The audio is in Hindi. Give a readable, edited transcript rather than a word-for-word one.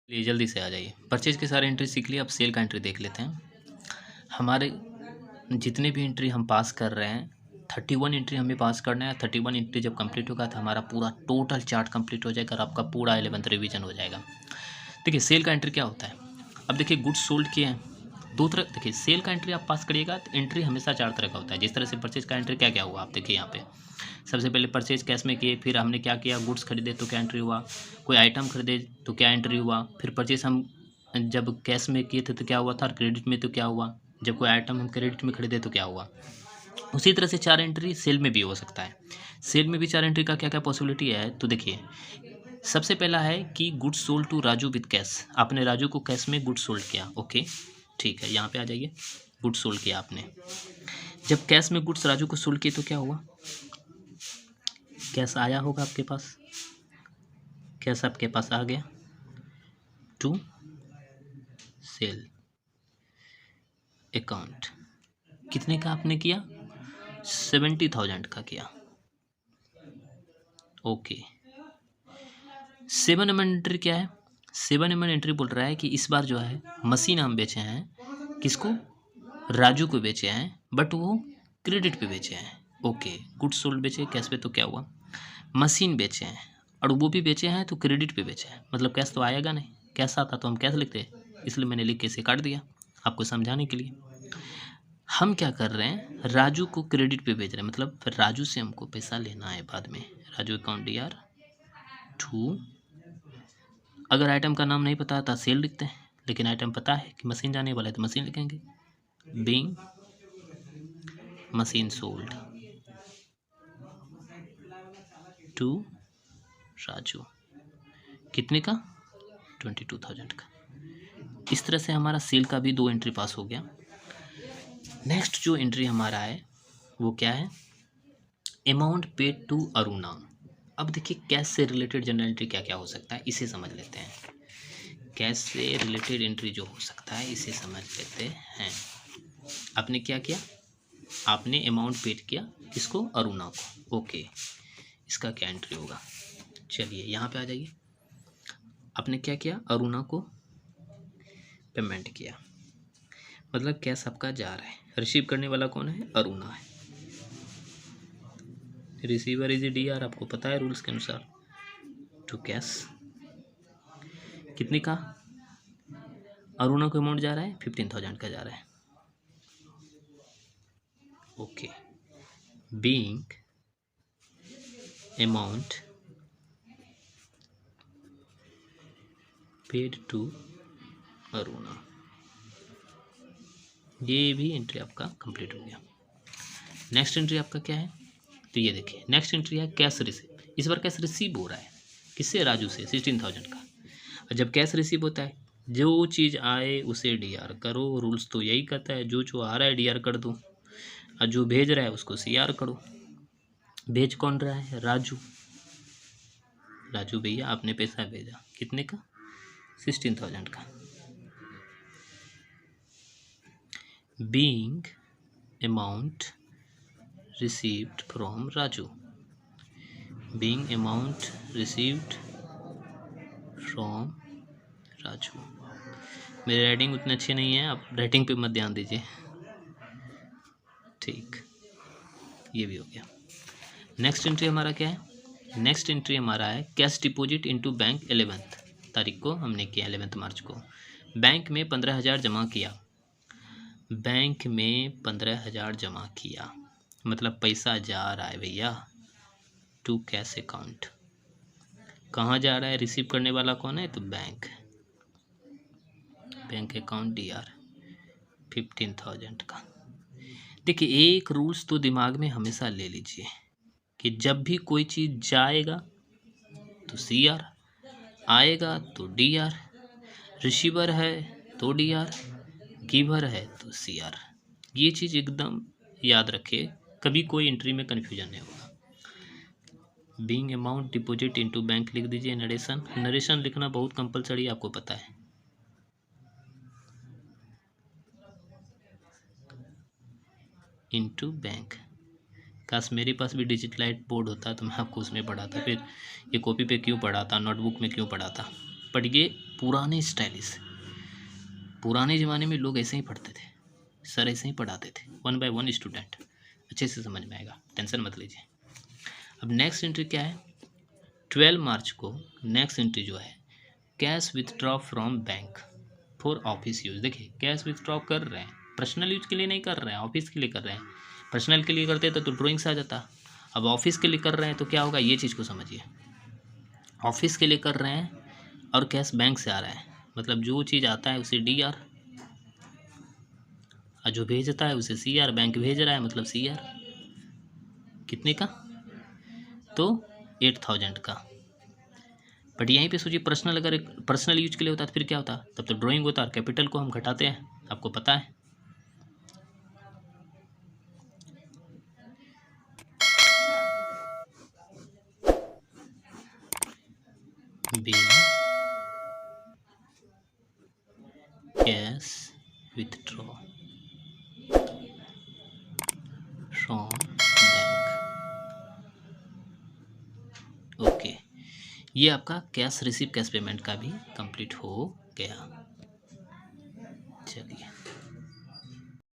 लिए जल्दी से आ जाइए। परचेज के सारे एंट्री सीख लिए, अब सेल का एंट्री देख लेते हैं। हमारे जितने भी एंट्री हम पास कर रहे हैं 31 एंट्री हमें पास करना है। 31 एंट्री जब कंप्लीट होगा तो हमारा पूरा टोटल चार्ट कंप्लीट हो जाएगा और आपका पूरा 11th रिवीजन हो जाएगा। देखिए सेल का एंट्री क्या होता है। अब देखिए गुड्स सोल्ड किए हैं दो तरह। देखिए सेल का एंट्री आप पास करिएगा तो एंट्री हमेशा 4 तरह का होता है। जिस तरह से परचेज का एंट्री क्या क्या हुआ आप देखिए यहाँ पे। सबसे पहले परचेज कैश में किए, फिर हमने क्या किया, गुड्स खरीदे तो क्या एंट्री हुआ, कोई आइटम खरीदे तो क्या एंट्री हुआ, फिर परचेज हम जब कैश में किए थे तो क्या हुआ था, और क्रेडिट में तो क्या हुआ, जब कोई आइटम हम क्रेडिट में खरीदे तो क्या हुआ। उसी तरह से 4 एंट्री सेल में भी हो सकता है। सेल में भी 4 एंट्री का क्या क्या पॉसिबिलिटी है तो देखिए। सबसे पहला है कि goods sold to Raju with cash. आपने राजू को कैश में गुड्स सोल्ड किया, ओके ठीक है, यहाँ पे आ जाइए। गुड्स सोल्ड किया आपने, जब कैश में गुड्स राजू को सोल्ड किए तो क्या हुआ, कैश आया होगा आपके पास, कैश आपके पास आ गया टू सेल अकाउंट। कितने का आपने किया, 70,000 का किया, ओके। 7 नंबर एंट्री क्या है, 7 नंबर एंट्री बोल रहा है कि इस बार जो है मशीन हम बेचे हैं, किसको, राजू को बेचे हैं, बट वो क्रेडिट पे बेचे हैं, ओके। गुड्स सोल्ड बेचे कैश पे तो क्या हुआ, मशीन बेचे हैं, और वो भी बेचे हैं तो क्रेडिट पे बेचे हैं, मतलब कैश तो आएगा नहीं। कैश आता तो हम कैश लिखते, इसलिए मैंने लिख के इसे काट दिया आपको समझाने के लिए। हम क्या कर रहे हैं, राजू को क्रेडिट पे भेज रहे हैं, मतलब राजू से हमको पैसा लेना है बाद में। राजू अकाउंट DR टू, अगर आइटम का नाम नहीं पता था सेल लिखते हैं, लेकिन आइटम पता है कि मशीन जाने वाला है तो मशीन लिखेंगे। Being machine sold to Raju, कितने का, 22,000 का। इस तरह से हमारा सेल का भी 2 एंट्री पास हो गया। नेक्स्ट जो एंट्री हमारा है वो क्या है, अमाउंट पेड टू अरुणा। अब देखिए कैश से रिलेटेड जनरल एंट्री क्या क्या हो सकता है इसे समझ लेते हैं। कैश से रिलेटेड एंट्री जो हो सकता है इसे समझ लेते हैं। आपने क्या किया, आपने अमाउंट पेड किया किसको, अरुणा को, ओके। इसका क्या एंट्री होगा, चलिए यहाँ पे आ जाइए। आपने क्या किया, अरुणा को पेमेंट किया, मतलब कैश आपका जा रहा है। रिसीव करने वाला कौन है, अरुणा है। रिसीवर इज DR, आपको पता है रूल्स के अनुसार, टू कैश। कितने का, अरुणा को अमाउंट जा रहा है 15,000 का जा रहा है, okay. Being amount paid to Aruna, ये भी एंट्री आपका कंप्लीट हो गया। नेक्स्ट एंट्री आपका क्या है, तो ये देखिए नेक्स्ट एंट्री है कैश रिसीव। इस बार कैश रिसीव हो रहा है किससे, राजू से, 16,000 का। और जब कैश रिसीव होता है, जो चीज़ आए उसे DR करो। रूल्स तो यही कहता है, जो आ रहा है DR कर दो, और जो भेज रहा है उसको CR करो। भेज कौन रहा है, राजू। राजू भैया आपने पैसा भेजा, कितने का, 16,000 का। Being amount received from Raju, being amount received from Raju. मेरी राइटिंग उतनी अच्छी नहीं है, आप राइटिंग पे मत ध्यान दीजिए, ठीक। ये भी हो गया। नेक्स्ट एंट्री हमारा क्या है, नेक्स्ट एंट्री हमारा है cash deposit into bank 11th तारीख को हमने किया, 11 मार्च को। बैंक में 15,000 जमा किया, बैंक में 15,000 जमा किया, मतलब पैसा जा रहा है भैया टू कैश अकाउंट। कहाँ जा रहा है, रिसीव करने वाला कौन है, तो बैंक, बैंक अकाउंट DR 15,000 का। देखिए एक रूल्स तो दिमाग में हमेशा ले लीजिए कि जब भी कोई चीज़ जाएगा तो CR, आएगा तो DR, रिसीवर है तो DR, गिवर है तो CR। ये चीज़ एकदम याद रखिए, कभी कोई एंट्री में कन्फ्यूजन नहीं होगा। Being amount deposit into bank लिख दीजिए। नरेशन, नरेशन लिखना बहुत कंपलसरी, आपको पता है। इनटू बैंक, काश मेरे पास भी डिजिटलाइट बोर्ड होता तो मैं आपको उसमें पढ़ाता, फिर ये कॉपी पे क्यों पढ़ाता, नोटबुक में क्यों पढ़ाता, बट ये पुराने स्टाइलिश, पुराने ज़माने में लोग ऐसे ही पढ़ते थे, सर ऐसे ही पढ़ाते थे, 1 बाय 1 स्टूडेंट, अच्छे से समझ में आएगा, टेंशन मत लीजिए। अब नेक्स्ट एंट्री क्या है, 12 मार्च को नेक्स्ट एंट्री जो है, cash withdraw from bank for office use. देखिए कैश विथड्रॉ कर रहे हैं, पर्सनल यूज के लिए नहीं कर रहे हैं, ऑफिस के लिए कर रहे हैं। पर्सनल के लिए करते तो ड्राइंग से आ जाता, अब ऑफिस के लिए कर रहे हैं तो क्या होगा, ये चीज़ को समझिए। ऑफिस के लिए कर रहे हैं और कैश बैंक से आ रहा है, मतलब जो चीज़ आता है उसे DR और जो भेजता है उसे CR, बैंक भेज रहा है मतलब CR। कितने का, तो 8000 का। बट यहीं पे सोचिए पर्सनल, अगर पर्सनल यूज के लिए होता तो फिर क्या होता, तब तो ड्राइंग होता और कैपिटल को हम घटाते हैं, आपको पता है। Be cash withdraw from bank. Okay, ये आपका कैश रिसीव कैश पेमेंट का भी कंप्लीट हो गया। चलिए।